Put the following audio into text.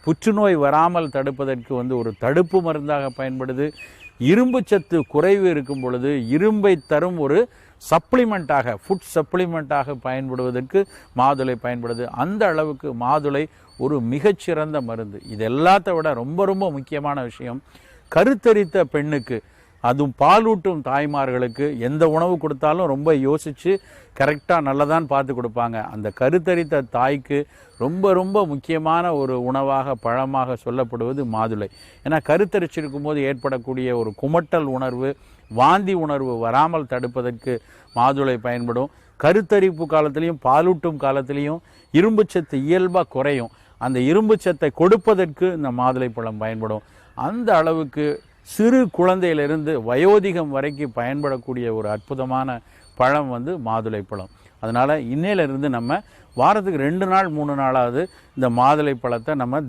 புற்றுநோய் வராமல் தடுப்பதற்கு ஒரு தடுப்பு மருந்தாக பயன்படுது. இரும்பு சத்து குறைவு இருக்கும் பொழுது இரும்பை தரும் ஒரு சப்ளிமெண்ட்டாக, ஃபுட் சப்ளிமெண்ட்டாக பயன்படுவதற்கு மாதுளை பயன்படுது. அந்த அளவுக்கு மாதுளை ஒரு மிகச்சிறந்த மருந்து. இது எல்லாத்த விட ரொம்ப ரொம்ப முக்கியமான விஷயம், கருத்தரித்த பெண்ணுக்கு, அதுவும் பாலூட்டும் தாய்மார்களுக்கு எந்த உணவு கொடுத்தாலும் ரொம்ப யோசித்து கரெக்டாக நல்லதான் பார்த்து கொடுப்பாங்க. அந்த கருத்தரித்த தாய்க்கு ரொம்ப ரொம்ப முக்கியமான ஒரு உணவாக, பழமாக சொல்லப்படுவது மாதுளை. ஏன்னா கருத்தரிச்சிருக்கும் போது ஏற்படக்கூடிய ஒரு குமட்டல் உணர்வு, வாந்தி உணர்வு வராமல் தடுப்பதற்கு மாதுளை பயன்படும். கருத்தரிப்பு காலத்திலையும் பாலூட்டும் காலத்திலையும் இரும்பு சத்து இயல்பாக குறையும். அந்த இரும்பு சத்தை கொடுப்பதற்கு இந்த மாதுளை பழம் பயன்படும். அந்த அளவுக்கு சிறு குழந்தையிலிருந்து வயோதிகம் வரைக்கும் பயன்படக்கூடிய ஒரு அற்புதமான பழம் மாதுளை பழம். அதனால் இன்னையிலிருந்து நம்ம வாரத்துக்கு 2 நாள் 3 நாளாவது இந்த மாதுளை பழத்தை நம்ம